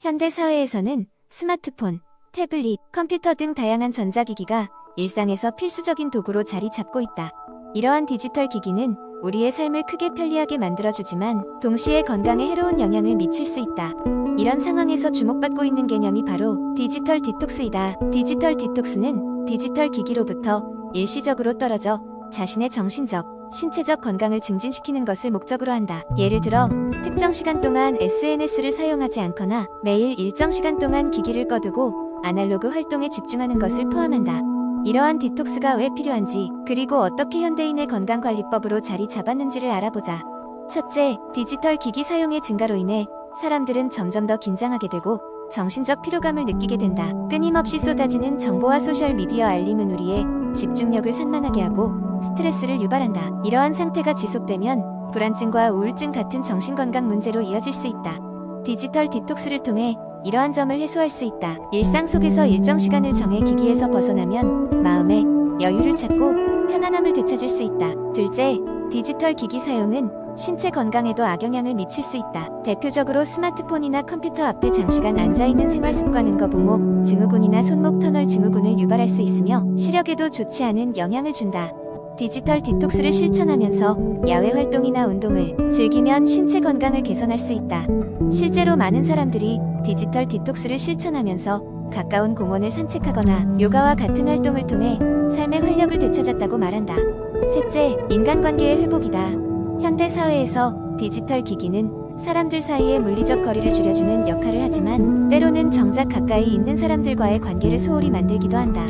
현대 사회에서는 스마트폰, 태블릿, 컴퓨터 등 다양한 전자기기가 일상에서 필수적인 도구로 자리 잡고 있다. 이러한 디지털 기기는 우리의 삶을 크게 편리하게 만들어주지만 동시에 건강에 해로운 영향을 미칠 수 있다. 이런 상황에서 주목받고 있는 개념이 바로 디지털 디톡스이다. 디지털 디톡스는 디지털 기기로부터 일시적으로 떨어져 자신의 정신적, 신체적 건강을 증진시키는 것을 목적으로 한다. 예를 들어 특정 시간 동안 SNS를 사용하지 않거나 매일 일정 시간 동안 기기를 꺼두고 아날로그 활동에 집중하는 것을 포함한다. 이러한 디톡스가 왜 필요한지, 그리고 어떻게 현대인의 건강관리법으로 자리 잡았는지를 알아보자. 첫째, 디지털 기기 사용의 증가로 인해 사람들은 점점 더 긴장하게 되고 정신적 피로감을 느끼게 된다. 끊임없이 쏟아지는 정보와 소셜미디어 알림은 우리의 집중력을 산만하게 하고 스트레스를 유발한다. 이러한 상태가 지속되면 불안증과 우울증 같은 정신건강 문제로 이어질 수 있다. 디지털 디톡스를 통해 이러한 점을 해소할 수 있다. 일상 속에서 일정 시간을 정해 기기에서 벗어나면 마음의 여유를 찾고 편안함을 되찾을 수 있다. 둘째, 디지털 기기 사용은 신체 건강에도 악영향을 미칠 수 있다. 대표적으로 스마트폰이나 컴퓨터 앞에 장시간 앉아있는 생활 습관은 거북목 증후군이나 손목 터널 증후군을 유발할 수 있으며 시력에도 좋지 않은 영향을 준다. 디지털 디톡스를 실천하면서 야외 활동이나 운동을 즐기면 신체 건강을 개선할 수 있다. 실제로 많은 사람들이 디지털 디톡스를 실천하면서 가까운 공원을 산책하거나 요가와 같은 활동을 통해 삶의 활력을 되찾았다고 말한다. 셋째, 인간관계의 회복이다. 현대 사회에서 디지털 기기는 사람들 사이의 물리적 거리를 줄여주는 역할을 하지만 때로는 정작 가까이 있는 사람들과의 관계를 소홀히 만들기도 한다.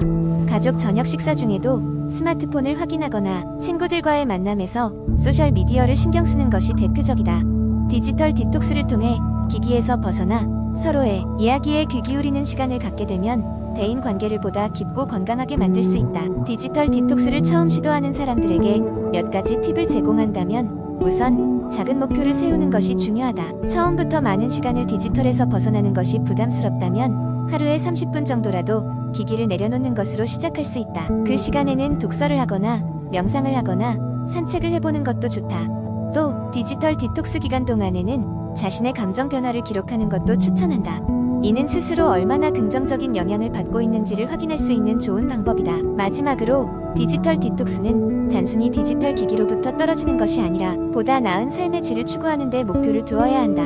가족 저녁 식사 중에도 스마트폰을 확인하거나 친구들과의 만남에서 소셜미디어를 신경 쓰는 것이 대표적이다. 디지털 디톡스를 통해 기기에서 벗어나 서로의 이야기에 귀 기울이는 시간을 갖게 되면 대인 관계를 보다 깊고 건강하게 만들 수 있다. 디지털 디톡스를 처음 시도하는 사람들에게 몇 가지 팁을 제공한다면 우선 작은 목표를 세우는 것이 중요하다. 처음부터 많은 시간을 디지털에서 벗어나는 것이 부담스럽다면 하루에 30분 정도라도 기기를 내려놓는 것으로 시작할 수 있다. 그 시간에는 독서를 하거나 명상을 하거나 산책을 해보는 것도 좋다. 또 디지털 디톡스 기간 동안에는 자신의 감정 변화를 기록하는 것도 추천한다. 이는 스스로 얼마나 긍정적인 영향을 받고 있는지를 확인할 수 있는 좋은 방법이다. 마지막으로 디지털 디톡스는 단순히 디지털 기기로부터 떨어지는 것이 아니라 보다 나은 삶의 질을 추구하는 데 목표를 두어야 한다.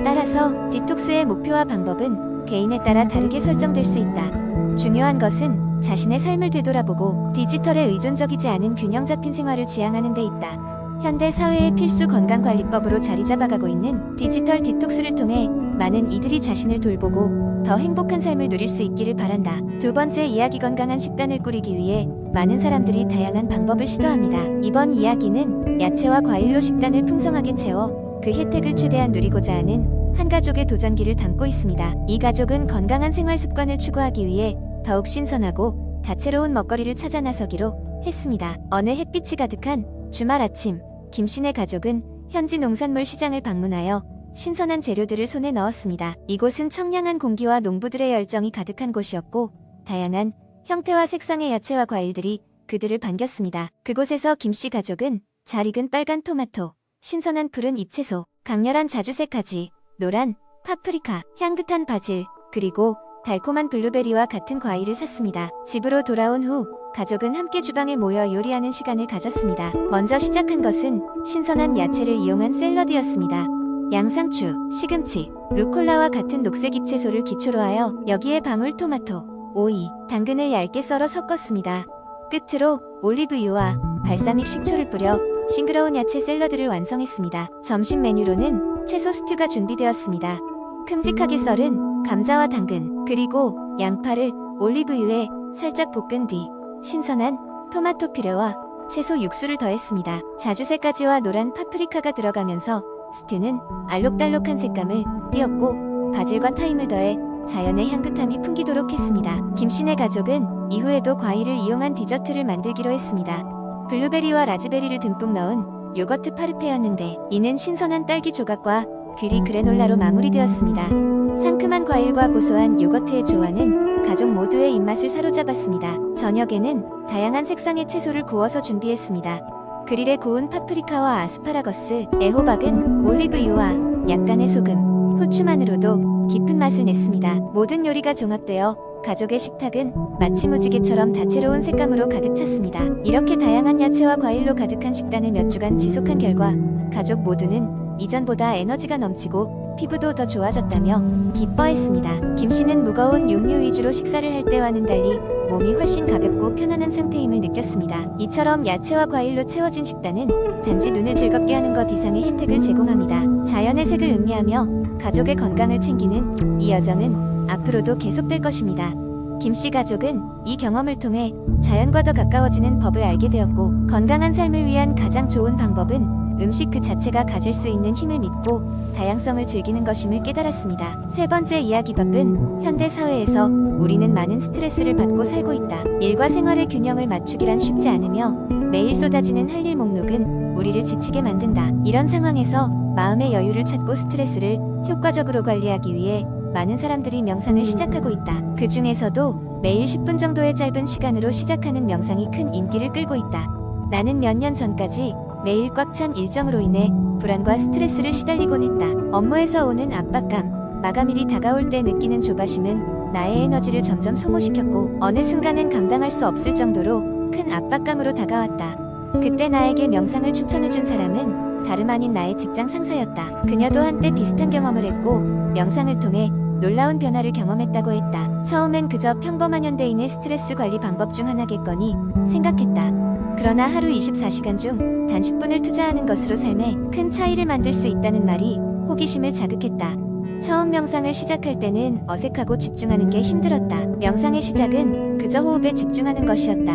따라서 디톡스의 목표와 방법은 개인에 따라 다르게 설정될 수 있다. 중요한 것은 자신의 삶을 되돌아보고 디지털에 의존적이지 않은 균형 잡힌 생활을 지향하는 데 있다. 현대 사회의 필수 건강관리법으로 자리 잡아가고 있는 디지털 디톡스를 통해 많은 이들이 자신을 돌보고 더 행복한 삶을 누릴 수 있기를 바란다. 두 번째 이야기, 건강한 식단을 꾸리기 위해 많은 사람들이 다양한 방법을 시도합니다. 이번 이야기는 야채와 과일로 식단을 풍성하게 채워 그 혜택을 최대한 누리고자 하는 한 가족의 도전기를 담고 있습니다. 이 가족은 건강한 생활 습관을 추구하기 위해 더욱 신선하고 다채로운 먹거리를 찾아 나서기로 했습니다. 어느 햇빛이 가득한 주말 아침, 김씨네 가족은 현지 농산물 시장을 방문하여 신선한 재료들을 손에 넣었습니다. 이곳은 청량한 공기와 농부들의 열정이 가득한 곳이었고 다양한 형태와 색상의 야채와 과일들이 그들을 반겼습니다. 그곳에서 김씨 가족은 잘 익은 빨간 토마토, 신선한 푸른 잎채소, 강렬한 자주색 가지, 노란 파프리카, 향긋한 바질, 그리고 달콤한 블루베리와 같은 과일을 샀습니다. 집으로 돌아온 후 가족은 함께 주방에 모여 요리하는 시간을 가졌습니다. 먼저 시작한 것은 신선한 야채를 이용한 샐러드였습니다. 양상추, 시금치, 루콜라와 같은 녹색 잎채소를 기초로 하여 여기에 방울토마토, 오이, 당근을 얇게 썰어 섞었습니다. 끝으로 올리브유와 발사믹 식초를 뿌려 싱그러운 야채 샐러드를 완성했습니다. 점심 메뉴로는 채소 스튜가 준비되었습니다. 큼직하게 썰은 감자와 당근, 그리고 양파를 올리브유에 살짝 볶은 뒤 신선한 토마토 퓨레와 채소 육수를 더했습니다. 자주색 가지와 노란 파프리카가 들어가면서 스튜는 알록달록한 색감을 띄었고 바질과 타임을 더해 자연의 향긋함이 풍기도록 했습니다. 김씨네 가족은 이후에도 과일을 이용한 디저트를 만들기로 했습니다. 블루베리와 라즈베리를 듬뿍 넣은 요거트 파르페였는데 이는 신선한 딸기 조각과 귀리 그래놀라로 마무리되었습니다. 상큼한 과일과 고소한 요거트의 조화는 가족 모두의 입맛을 사로잡았습니다. 저녁에는 다양한 색상의 채소를 구워서 준비했습니다. 그릴에 구운 파프리카와 아스파라거스, 애호박은 올리브유와 약간의 소금, 후추만으로도 깊은 맛을 냈습니다. 모든 요리가 종합되어 가족의 식탁은 마치 무지개처럼 다채로운 색감으로 가득 찼습니다. 이렇게 다양한 야채와 과일로 가득한 식단을 몇 주간 지속한 결과 가족 모두는 이전보다 에너지가 넘치고 피부도 더 좋아졌다며 기뻐했습니다. 김 씨는 무거운 육류 위주로 식사를 할 때와는 달리 몸이 훨씬 가볍고 편안한 상태임을 느꼈습니다. 이처럼 야채와 과일로 채워진 식단은 단지 눈을 즐겁게 하는 것 이상의 혜택을 제공합니다. 자연의 색을 음미하며 가족의 건강을 챙기는 이 여정은 앞으로도 계속될 것입니다. 김 씨 가족은 이 경험을 통해 자연과 더 가까워지는 법을 알게 되었고, 건강한 삶을 위한 가장 좋은 방법은 음식 그 자체가 가질 수 있는 힘을 믿고 다양성을 즐기는 것임을 깨달았습니다. 세 번째 이야기법은 현대 사회에서 우리는 많은 스트레스를 받고 살고 있다. 일과 생활의 균형을 맞추기란 쉽지 않으며 매일 쏟아지는 할 일 목록은 우리를 지치게 만든다. 이런 상황에서 마음의 여유를 찾고 스트레스를 효과적으로 관리하기 위해 많은 사람들이 명상을 시작하고 있다. 그 중에서도 매일 10분 정도의 짧은 시간으로 시작하는 명상이 큰 인기를 끌고 있다. 나는 몇 년 전까지 매일 꽉 찬 일정으로 인해 불안과 스트레스를 시달리곤 했다. 업무에서 오는 압박감, 마감일이 다가올 때 느끼는 조바심은 나의 에너지를 점점 소모시켰고, 어느 순간은 감당할 수 없을 정도로 큰 압박감으로 다가왔다. 그때 나에게 명상을 추천해준 사람은 다름 아닌 나의 직장 상사였다. 그녀도 한때 비슷한 경험을 했고 명상을 통해 놀라운 변화를 경험했다고 했다. 처음엔 그저 평범한 현대인의 스트레스 관리 방법 중 하나겠거니 생각했다. 그러나 하루 24시간 중 단 10분을 투자하는 것으로 삶에 큰 차이를 만들 수 있다는 말이 호기심을 자극했다. 처음 명상을 시작할 때는 어색하고 집중하는 게 힘들었다. 명상의 시작은 그저 호흡에 집중하는 것이었다.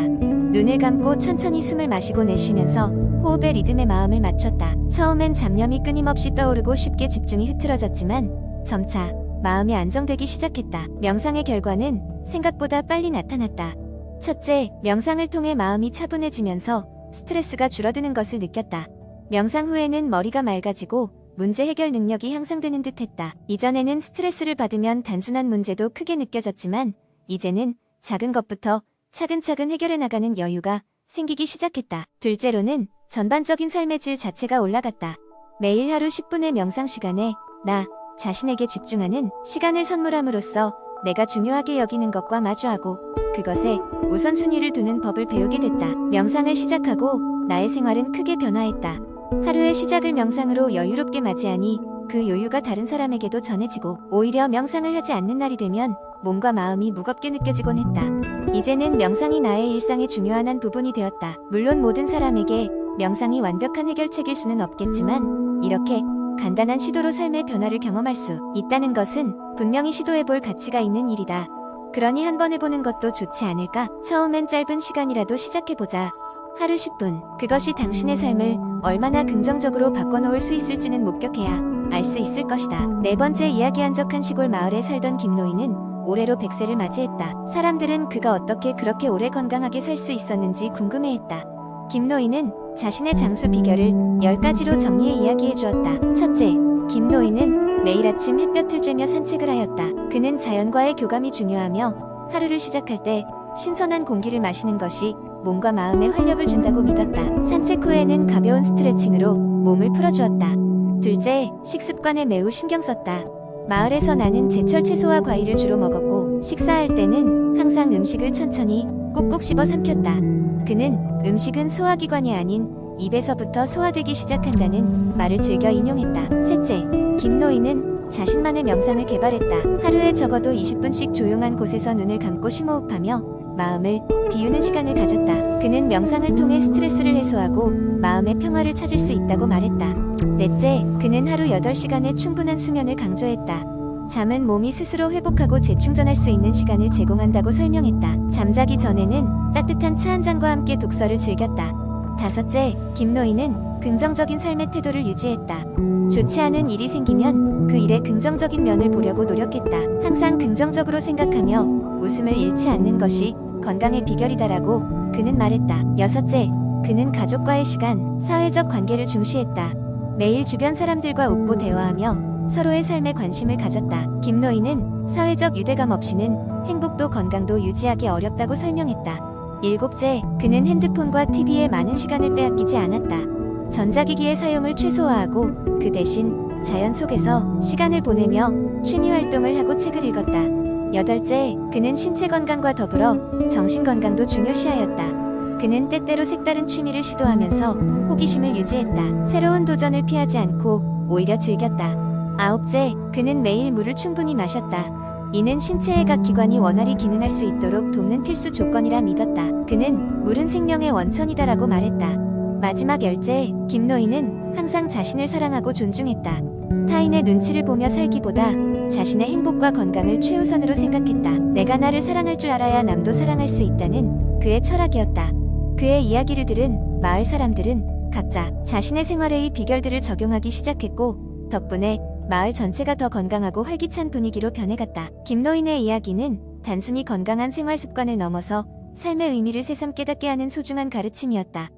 눈을 감고 천천히 숨을 마시고 내쉬면서 호흡의 리듬에 마음을 맞췄다. 처음엔 잡념이 끊임없이 떠오르고 쉽게 집중이 흐트러졌지만 점차 마음이 안정되기 시작했다. 명상의 결과는 생각보다 빨리 나타났다. 첫째, 명상을 통해 마음이 차분해지면서 스트레스가 줄어드는 것을 느꼈다. 명상 후에는 머리가 맑아지고 문제 해결 능력이 향상되는 듯했다. 이전에는 스트레스를 받으면 단순한 문제도 크게 느껴졌지만 이제는 작은 것부터 차근차근 해결해 나가는 여유가 생기기 시작했다. 둘째로는 전반적인 삶의 질 자체가 올라갔다. 매일 하루 10분의 명상 시간에 나 자신에게 집중하는 시간을 선물함으로써 내가 중요하게 여기는 것과 마주하고 그것에 우선순위를 두는 법을 배우게 됐다. 명상을 시작하고 나의 생활은 크게 변화했다. 하루의 시작을 명상으로 여유롭게 맞이하니 그 여유가 다른 사람에게도 전해지고, 오히려 명상을 하지 않는 날이 되면 몸과 마음이 무겁게 느껴지곤 했다. 이제는 명상이 나의 일상의 중요한 한 부분이 되었다. 물론 모든 사람에게 명상이 완벽한 해결책일 수는 없겠지만 이렇게 간단한 시도로 삶의 변화를 경험할 수 있다는 것은 분명히 시도해볼 가치가 있는 일이다. 그러니 한번 해보는 것도 좋지 않을까? 처음엔 짧은 시간이라도 시작해보자. 하루 10분, 그것이 당신의 삶을 얼마나 긍정적으로 바꿔놓을 수 있을지는 목격해야 알 수 있을 것이다. 네 번째, 이야기 한적한 시골 마을에 살던 김노인은 올해로 100세를 맞이했다. 사람들은 그가 어떻게 그렇게 오래 건강하게 살 수 있었는지 궁금해했다. 김노인은 자신의 장수 비결을 10가지로 정리해 이야기해 주었다. 첫째, 김노인은 매일 아침 햇볕을 쬐며 산책을 하였다. 그는 자연과의 교감이 중요하며 하루를 시작할 때 신선한 공기를 마시는 것이 몸과 마음에 활력을 준다고 믿었다. 산책 후에는 가벼운 스트레칭으로 몸을 풀어주었다. 둘째, 식습관에 매우 신경 썼다. 마을에서 나는 제철 채소와 과일을 주로 먹었고 식사할 때는 항상 음식을 천천히 꼭꼭 씹어 삼켰다. 그는 음식은 소화기관이 아닌 입에서부터 소화되기 시작한다는 말을 즐겨 인용했다. 셋째, 김노인은 자신만의 명상을 개발했다. 하루에 적어도 20분씩 조용한 곳에서 눈을 감고 심호흡하며 마음을 비우는 시간을 가졌다. 그는 명상을 통해 스트레스를 해소하고 마음의 평화를 찾을 수 있다고 말했다. 넷째, 그는 하루 8시간의 충분한 수면을 강조했다. 잠은 몸이 스스로 회복하고 재충전할 수 있는 시간을 제공한다고 설명했다. 잠자기 전에는 따뜻한 차 한 잔과 함께 독서를 즐겼다. 다섯째, 김노인은 긍정적인 삶의 태도를 유지했다. 좋지 않은 일이 생기면 그 일의 긍정적인 면을 보려고 노력했다. 항상 긍정적으로 생각하며 웃음을 잃지 않는 것이 건강의 비결이다라고 그는 말했다. 여섯째, 그는 가족과의 시간, 사회적 관계를 중시했다. 매일 주변 사람들과 웃고 대화하며 서로의 삶에 관심을 가졌다. 김노인은 사회적 유대감 없이는 행복도 건강도 유지하기 어렵다고 설명했다. 일곱째, 그는 핸드폰과 TV에 많은 시간을 빼앗기지 않았다. 전자기기의 사용을 최소화하고 그 대신 자연 속에서 시간을 보내며 취미 활동을 하고 책을 읽었다. 여덟째, 그는 신체 건강과 더불어 정신 건강도 중요시하였다. 그는 때때로 색다른 취미를 시도하면서 호기심을 유지했다. 새로운 도전을 피하지 않고 오히려 즐겼다. 아홉째, 그는 매일 물을 충분히 마셨다. 이는 신체의 각 기관이 원활히 기능할 수 있도록 돕는 필수 조건이라 믿었다. 그는 물은 생명의 원천이다라고 말했다. 마지막 열째, 김노인은 항상 자신을 사랑하고 존중했다. 타인의 눈치를 보며 살기보다 자신의 행복과 건강을 최우선으로 생각했다. 내가 나를 사랑할 줄 알아야 남도 사랑할 수 있다는 그의 철학이었다. 그의 이야기를 들은 마을 사람들은 각자 자신의 생활의 비결들을 적용하기 시작했고, 덕분에 마을 전체가 더 건강하고 활기찬 분위기로 변해갔다. 김노인의 이야기는 단순히 건강한 생활 습관을 넘어서 삶의 의미를 새삼 깨닫게 하는 소중한 가르침이었다.